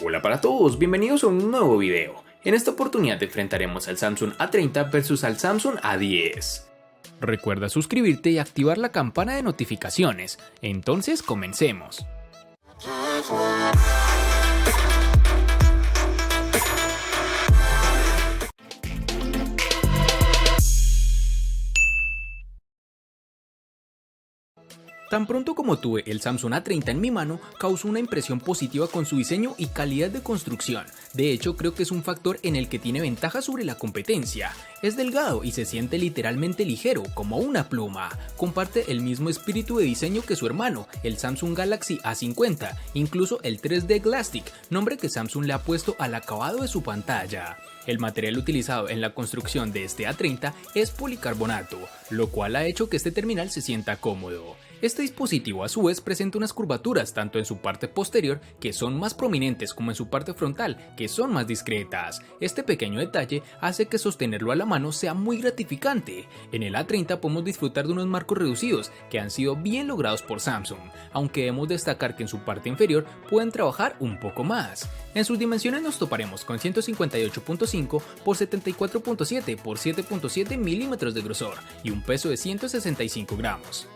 Hola para todos, bienvenidos a un nuevo video. En esta oportunidad enfrentaremos al Samsung A30 versus al Samsung A10. Recuerda suscribirte y activar la campana de notificaciones. Entonces comencemos. Tan pronto como tuve el Samsung A30 en mi mano, causó una impresión positiva con su diseño y calidad de construcción. De hecho, creo que es un factor en el que tiene ventaja sobre la competencia. Es delgado y se siente literalmente ligero, como una pluma. Comparte el mismo espíritu de diseño que su hermano, el Samsung Galaxy A50, incluso el 3D Glastic, nombre que Samsung le ha puesto al acabado de su pantalla. El material utilizado en la construcción de este A30 es policarbonato, lo cual ha hecho que este terminal se sienta cómodo. Este dispositivo a su vez presenta unas curvaturas tanto en su parte posterior, que son más prominentes, como en su parte frontal, que son más discretas. Este pequeño detalle hace que sostenerlo a la mano sea muy gratificante. En el A30 podemos disfrutar de unos marcos reducidos que han sido bien logrados por Samsung, aunque debemos destacar que en su parte inferior pueden trabajar un poco más. En sus dimensiones nos toparemos con 158.5 x 74.7 x 7.7 milímetros de grosor y un peso de 165 gramos.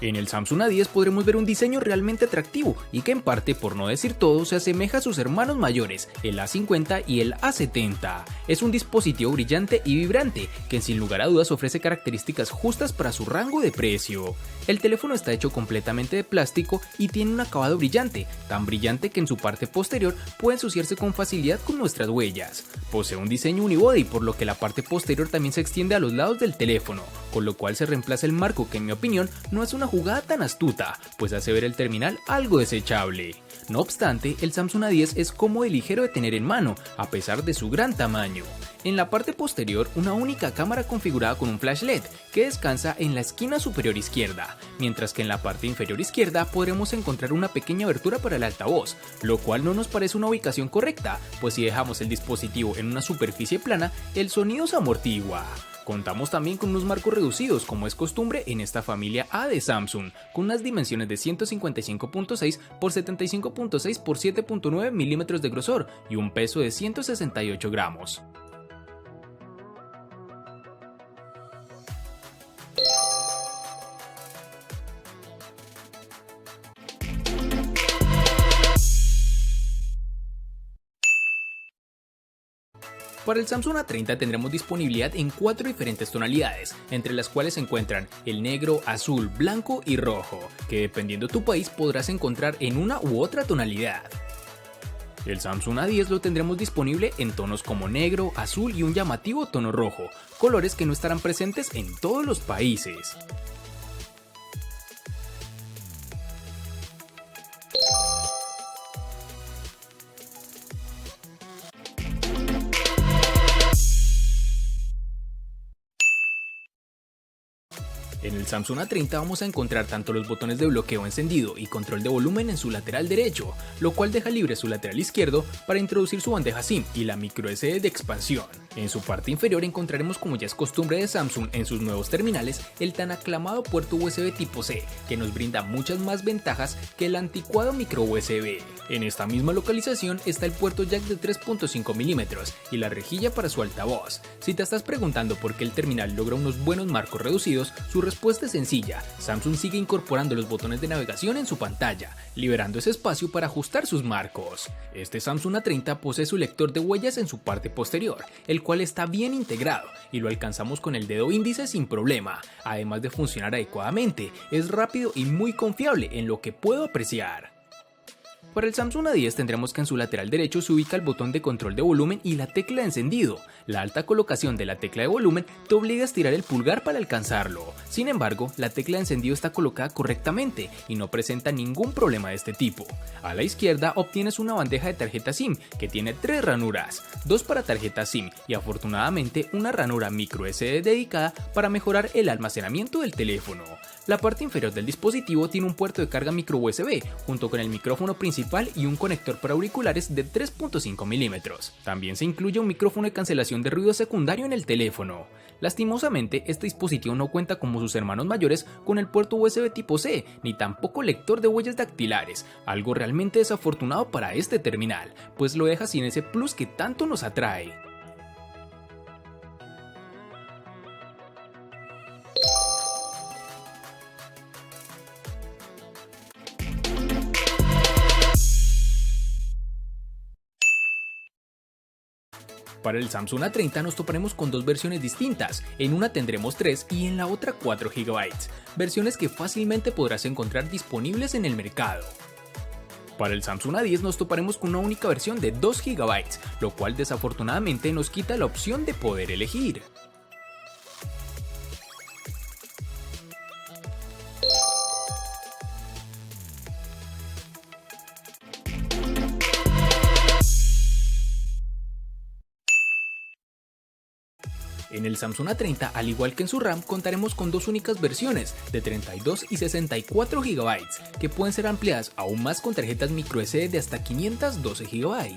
En el Samsung A10 podremos ver un diseño realmente atractivo y que en parte, por no decir todo, se asemeja a sus hermanos mayores, el A50 y el A70. Es un dispositivo brillante y vibrante que sin lugar a dudas ofrece características justas para su rango de precio. El teléfono está hecho completamente de plástico y tiene un acabado brillante, tan brillante que en su parte posterior puede ensuciarse con facilidad con nuestras huellas. Posee un diseño unibody, por lo que la parte posterior también se extiende a los lados del teléfono, con lo cual se reemplaza el marco, que en mi opinión no es una jugada tan astuta, pues hace ver el terminal algo desechable. No obstante, el Samsung A10 es cómodo y ligero de tener en mano, a pesar de su gran tamaño. En la parte posterior, una única cámara configurada con un flash LED que descansa en la esquina superior izquierda, mientras que en la parte inferior izquierda podremos encontrar una pequeña abertura para el altavoz, lo cual no nos parece una ubicación correcta, pues si dejamos el dispositivo en una superficie plana, el sonido se amortigua. Contamos también con unos marcos reducidos, como es costumbre en esta familia A de Samsung, con unas dimensiones de 155.6 x 75.6 x 7.9 milímetros de grosor y un peso de 168 gramos. Para el Samsung A30 tendremos disponibilidad en 4 diferentes tonalidades, entre las cuales se encuentran el negro, azul, blanco y rojo, que dependiendo tu país podrás encontrar en una u otra tonalidad. El Samsung A10 lo tendremos disponible en tonos como negro, azul y un llamativo tono rojo, colores que no estarán presentes en todos los países. En el Samsung A30 vamos a encontrar tanto los botones de bloqueo encendido y control de volumen en su lateral derecho, lo cual deja libre su lateral izquierdo para introducir su bandeja SIM y la microSD de expansión. En su parte inferior encontraremos, como ya es costumbre de Samsung en sus nuevos terminales, el tan aclamado puerto USB tipo C, que nos brinda muchas más ventajas que el anticuado micro USB. En esta misma localización está el puerto jack de 3.5 milímetros y la rejilla para su altavoz. Si te estás preguntando por qué el terminal logra unos buenos marcos reducidos, su respuesta es sencilla: Samsung sigue incorporando los botones de navegación en su pantalla, liberando ese espacio para ajustar sus marcos. Este Samsung A30 posee su lector de huellas en su parte posterior, el cual está bien integrado y lo alcanzamos con el dedo índice sin problema. Además de funcionar adecuadamente, es rápido y muy confiable en lo que puedo apreciar. Para el Samsung A10 tendremos que en su lateral derecho se ubica el botón de control de volumen y la tecla de encendido. La alta colocación de la tecla de volumen te obliga a estirar el pulgar para alcanzarlo. Sin embargo, la tecla de encendido está colocada correctamente y no presenta ningún problema de este tipo. A la izquierda obtienes una bandeja de tarjeta SIM que tiene 3 ranuras, 2 para tarjeta SIM y afortunadamente una ranura microSD dedicada para mejorar el almacenamiento del teléfono. La parte inferior del dispositivo tiene un puerto de carga micro USB junto con el micrófono principal principal y un conector para auriculares de 3.5 milímetros. También se incluye un micrófono de cancelación de ruido secundario en el teléfono. Lastimosamente, este dispositivo no cuenta como sus hermanos mayores con el puerto USB tipo C, ni tampoco lector de huellas dactilares, algo realmente desafortunado para este terminal, pues lo deja sin ese plus que tanto nos atrae. Para el Samsung A30 nos toparemos con dos versiones distintas, en una tendremos 3 y en la otra 4 GB, versiones que fácilmente podrás encontrar disponibles en el mercado. Para el Samsung A10 nos toparemos con una única versión de 2 GB, lo cual desafortunadamente nos quita la opción de poder elegir. En el Samsung A30, al igual que en su RAM, contaremos con dos únicas versiones de 32 y 64 GB, que pueden ser ampliadas aún más con tarjetas microSD de hasta 512 GB.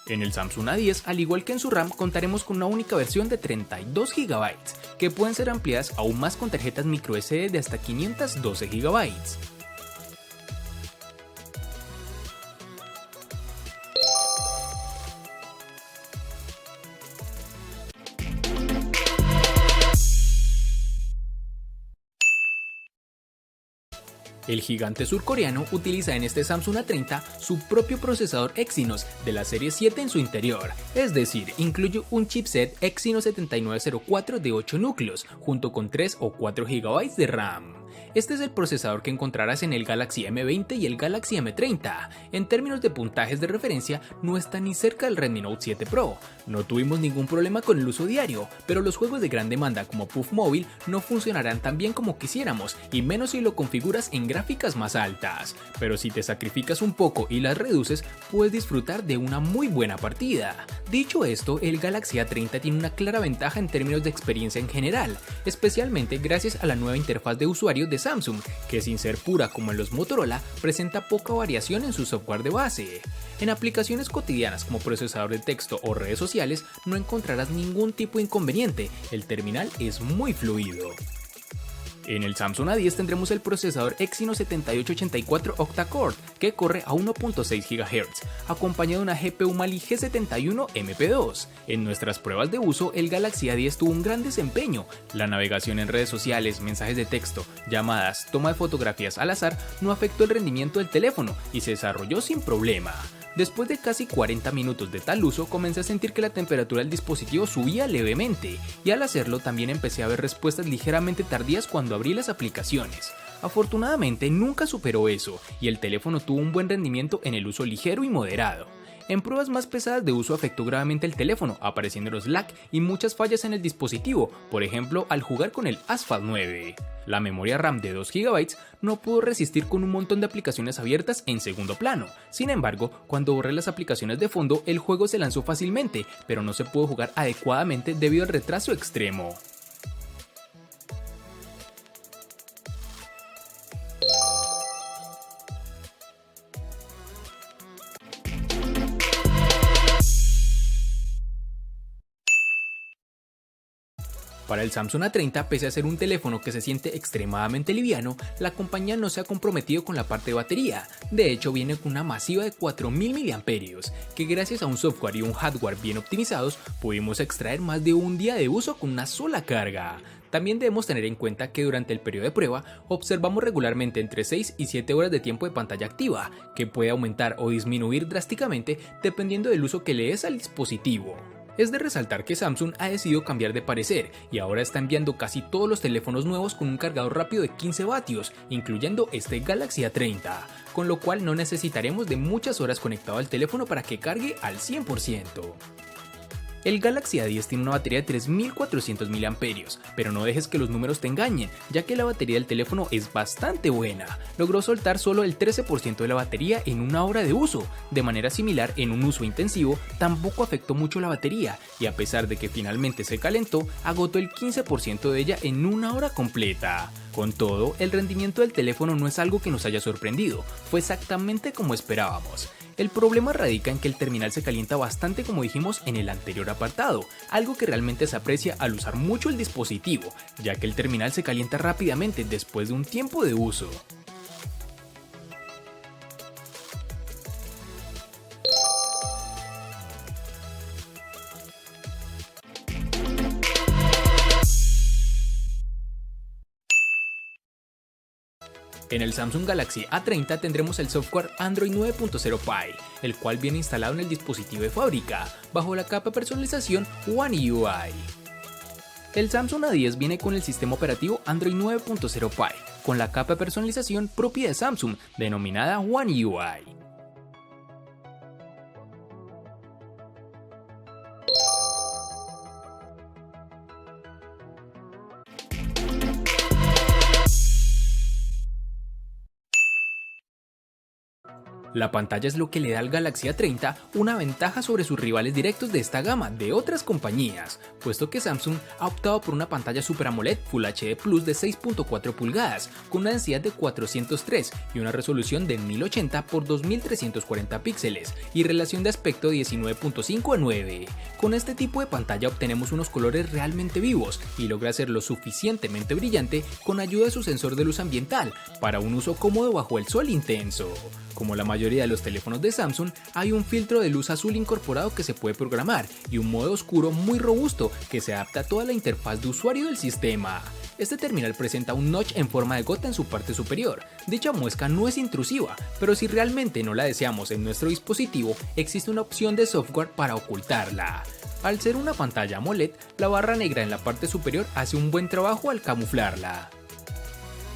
En el Samsung A10, al igual que en su RAM, contaremos con una única versión de 32 GB, que pueden ser ampliadas aún más con tarjetas microSD de hasta 512 GB. El gigante surcoreano utiliza en este Samsung A30 su propio procesador Exynos de la serie 7 en su interior, es decir, incluye un chipset Exynos 7904 de 8 núcleos, junto con 3 o 4 GB de RAM. Este es el procesador que encontrarás en el Galaxy M20 y el Galaxy M30. En términos de puntajes de referencia, no está ni cerca del Redmi Note 7 Pro. No tuvimos ningún problema con el uso diario, pero los juegos de gran demanda como PUBG Mobile no funcionarán tan bien como quisiéramos, y menos si lo configuras en gráficas más altas. Pero si te sacrificas un poco y las reduces, puedes disfrutar de una muy buena partida. Dicho esto, el Galaxy A30 tiene una clara ventaja en términos de experiencia en general, especialmente gracias a la nueva interfaz de usuario de Samsung, que sin ser pura como en los Motorola, presenta poca variación en su software de base. En aplicaciones cotidianas como procesador de texto o redes sociales no encontrarás ningún tipo de inconveniente, el terminal es muy fluido. En el Samsung A10 tendremos el procesador Exynos 7884 octa-core, que corre a 1.6 GHz, acompañado de una GPU Mali G71 MP2. En nuestras pruebas de uso, el Galaxy A10 tuvo un gran desempeño. La navegación en redes sociales, mensajes de texto, llamadas, toma de fotografías al azar no afectó el rendimiento del teléfono y se desarrolló sin problema. Después de casi 40 minutos de tal uso, comencé a sentir que la temperatura del dispositivo subía levemente, y al hacerlo también empecé a ver respuestas ligeramente tardías cuando abrí las aplicaciones. Afortunadamente nunca superó eso, y el teléfono tuvo un buen rendimiento en el uso ligero y moderado. En pruebas más pesadas de uso afectó gravemente el teléfono, apareciendo los lag y muchas fallas en el dispositivo, por ejemplo al jugar con el Asphalt 9. La memoria RAM de 2 GB no pudo resistir con un montón de aplicaciones abiertas en segundo plano. Sin embargo, cuando borré las aplicaciones de fondo, el juego se lanzó fácilmente, pero no se pudo jugar adecuadamente debido al retraso extremo. Para el Samsung A30, pese a ser un teléfono que se siente extremadamente liviano, la compañía no se ha comprometido con la parte de batería. De hecho, viene con una masiva de 4000 mAh, que gracias a un software y un hardware bien optimizados, pudimos extraer más de un día de uso con una sola carga. También debemos tener en cuenta que durante el periodo de prueba observamos regularmente entre 6 y 7 horas de tiempo de pantalla activa, que puede aumentar o disminuir drásticamente dependiendo del uso que le des al dispositivo. Es de resaltar que Samsung ha decidido cambiar de parecer y ahora está enviando casi todos los teléfonos nuevos con un cargador rápido de 15 vatios, incluyendo este Galaxy A30, con lo cual no necesitaremos de muchas horas conectado al teléfono para que cargue al 100%. El Galaxy A10 tiene una batería de 3400 mAh, pero no dejes que los números te engañen, ya que la batería del teléfono es bastante buena. Logró soltar solo el 13% de la batería en una hora de uso. De manera similar, en un uso intensivo, tampoco afectó mucho la batería, y a pesar de que finalmente se calentó, agotó el 15% de ella en una hora completa. Con todo, el rendimiento del teléfono no es algo que nos haya sorprendido, fue exactamente como esperábamos. El problema radica en que el terminal se calienta bastante, como dijimos en el anterior apartado, algo que realmente se aprecia al usar mucho el dispositivo, ya que el terminal se calienta rápidamente después de un tiempo de uso. En el Samsung Galaxy A30 tendremos el software Android 9.0 Pie, el cual viene instalado en el dispositivo de fábrica, bajo la capa de personalización One UI. El Samsung A10 viene con el sistema operativo Android 9.0 Pie, con la capa de personalización propia de Samsung, denominada One UI. La pantalla es lo que le da al Galaxy A30 una ventaja sobre sus rivales directos de esta gama de otras compañías, puesto que Samsung ha optado por una pantalla Super AMOLED Full HD Plus de 6.4 pulgadas, con una densidad de 403 y una resolución de 1080 x 2340 píxeles y relación de aspecto 19.5:9. Con este tipo de pantalla obtenemos unos colores realmente vivos y logra ser lo suficientemente brillante con ayuda de su sensor de luz ambiental para un uso cómodo bajo el sol intenso. Como la mayoría de los teléfonos de Samsung, hay un filtro de luz azul incorporado que se puede programar y un modo oscuro muy robusto que se adapta a toda la interfaz de usuario del sistema. Este terminal presenta un notch en forma de gota en su parte superior. Dicha muesca no es intrusiva, pero si realmente no la deseamos en nuestro dispositivo, existe una opción de software para ocultarla. Al ser una pantalla AMOLED, la barra negra en la parte superior hace un buen trabajo al camuflarla.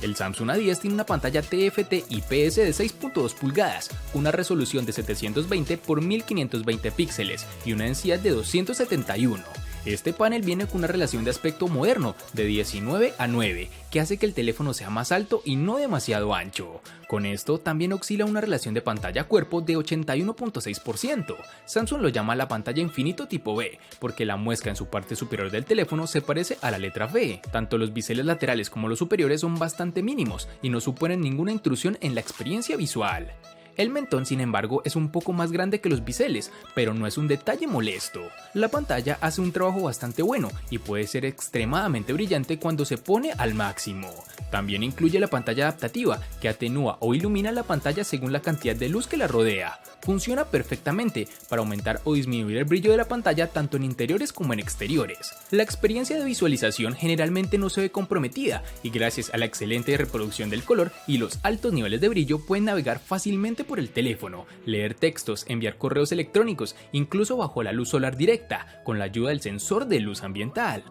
El Samsung A10 tiene una pantalla TFT IPS de 6.2 pulgadas, una resolución de 720 x 1520 píxeles y una densidad de 271. Este panel viene con una relación de aspecto moderno de 19:9, que hace que el teléfono sea más alto y no demasiado ancho. Con esto también oscila una relación de pantalla-cuerpo de 81.6%. Samsung lo llama la pantalla infinito tipo B, porque la muesca en su parte superior del teléfono se parece a la letra V. Tanto los biseles laterales como los superiores son bastante mínimos y no suponen ninguna intrusión en la experiencia visual. El mentón, sin embargo, es un poco más grande que los biseles, pero no es un detalle molesto. La pantalla hace un trabajo bastante bueno y puede ser extremadamente brillante cuando se pone al máximo. También incluye la pantalla adaptativa, que atenúa o ilumina la pantalla según la cantidad de luz que la rodea. Funciona perfectamente para aumentar o disminuir el brillo de la pantalla tanto en interiores como en exteriores. La experiencia de visualización generalmente no se ve comprometida y gracias a la excelente reproducción del color y los altos niveles de brillo pueden navegar fácilmente por el teléfono, leer textos, enviar correos electrónicos, incluso bajo la luz solar directa, con la ayuda del sensor de luz ambiental.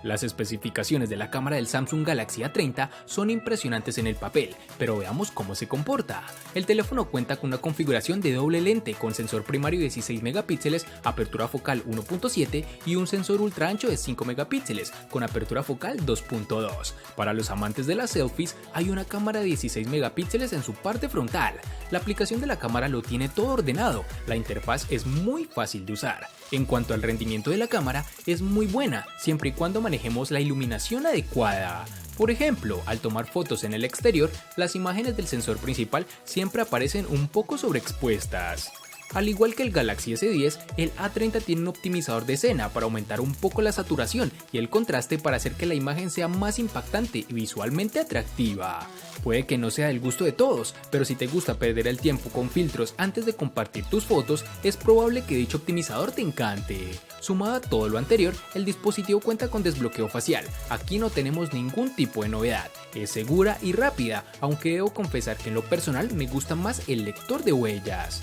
Las especificaciones de la cámara del Samsung Galaxy A30 son impresionantes en el papel, pero veamos cómo se comporta. El teléfono cuenta con una configuración de doble lente con sensor primario de 16 megapíxeles, apertura focal 1.7 y un sensor ultra ancho de 5 megapíxeles con apertura focal 2.2. Para los amantes de las selfies, hay una cámara de 16 megapíxeles en su parte frontal. La aplicación de la cámara lo tiene todo ordenado, la interfaz es muy fácil de usar. En cuanto al rendimiento de la cámara, es muy buena, siempre y cuando manejemos la iluminación adecuada. Por ejemplo, al tomar fotos en el exterior, las imágenes del sensor principal siempre aparecen un poco sobreexpuestas. Al igual que el Galaxy S10, el A30 tiene un optimizador de escena para aumentar un poco la saturación y el contraste para hacer que la imagen sea más impactante y visualmente atractiva. Puede que no sea del gusto de todos, pero si te gusta perder el tiempo con filtros antes de compartir tus fotos, es probable que dicho optimizador te encante. Sumado a todo lo anterior, el dispositivo cuenta con desbloqueo facial. Aquí no tenemos ningún tipo de novedad. Es segura y rápida, aunque debo confesar que en lo personal me gusta más el lector de huellas.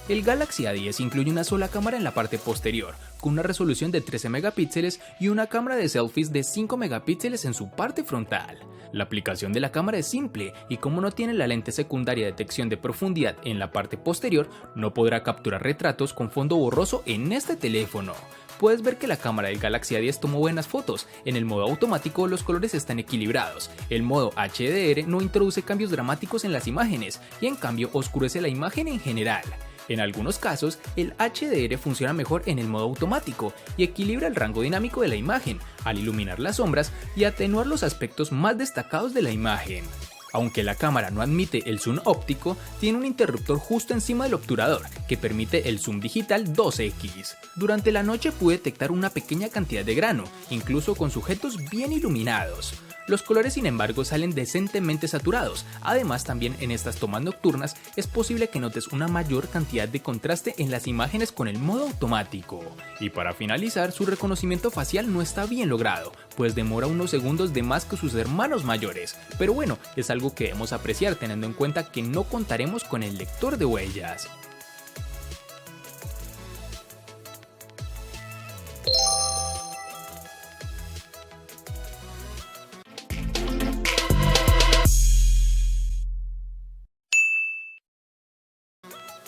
El Galaxy A10 incluye una sola cámara en la parte posterior, con una resolución de 13 megapíxeles y una cámara de selfies de 5 megapíxeles en su parte frontal. La aplicación de la cámara es simple y como no tiene la lente secundaria de detección de profundidad en la parte posterior, no podrá capturar retratos con fondo borroso en este teléfono. Puedes ver que la cámara del Galaxy A10 tomó buenas fotos. En el modo automático los colores están equilibrados. El modo HDR no introduce cambios dramáticos en las imágenes y en cambio oscurece la imagen en general. En algunos casos, el HDR funciona mejor en el modo automático y equilibra el rango dinámico de la imagen al iluminar las sombras y atenuar los aspectos más destacados de la imagen. Aunque la cámara no admite el zoom óptico, tiene un interruptor justo encima del obturador que permite el zoom digital 2x. Durante la noche pude detectar una pequeña cantidad de grano, incluso con sujetos bien iluminados. Los colores sin embargo salen decentemente saturados, además también en estas tomas nocturnas es posible que notes una mayor cantidad de contraste en las imágenes con el modo automático. Y para finalizar, su reconocimiento facial no está bien logrado, pues demora unos segundos de más que sus hermanos mayores, pero bueno, es algo que debemos apreciar teniendo en cuenta que no contaremos con el lector de huellas.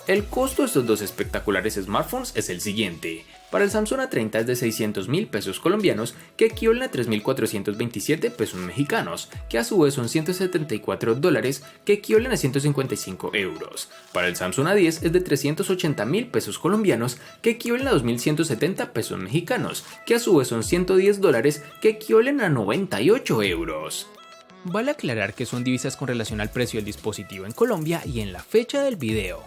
El costo de estos dos espectaculares smartphones es el siguiente. Para el Samsung A30 es de 600.000 pesos colombianos, que equivalen a 3.427 pesos mexicanos, que a su vez son $174, que equivalen a 155 euros. Para el Samsung A10 es de 380.000 pesos colombianos, que equivalen a 2.170 pesos mexicanos, que a su vez son $110, que equivalen a 98 euros. Vale aclarar que son divisas con relación al precio del dispositivo en Colombia y en la fecha del video.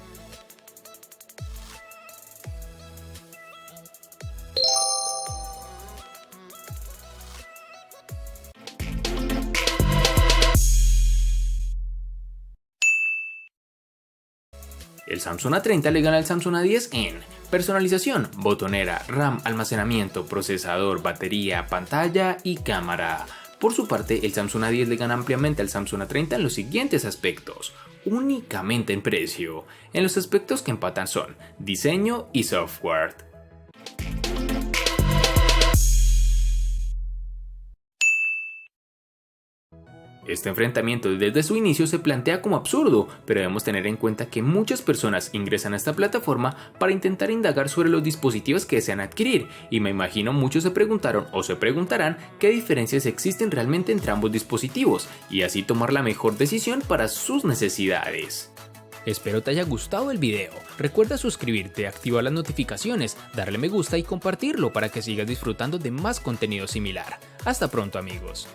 El Samsung A30 le gana al Samsung A10 en personalización, botonera, RAM, almacenamiento, procesador, batería, pantalla y cámara. Por su parte, el Samsung A10 le gana ampliamente al Samsung A30 en los siguientes aspectos, únicamente en precio. En los aspectos que empatan son diseño y software. Este enfrentamiento desde su inicio se plantea como absurdo, pero debemos tener en cuenta que muchas personas ingresan a esta plataforma para intentar indagar sobre los dispositivos que desean adquirir, y me imagino muchos se preguntaron o se preguntarán qué diferencias existen realmente entre ambos dispositivos, y así tomar la mejor decisión para sus necesidades. Espero te haya gustado el video. Recuerda suscribirte, activar las notificaciones, darle me gusta y compartirlo para que sigas disfrutando de más contenido similar. Hasta pronto amigos.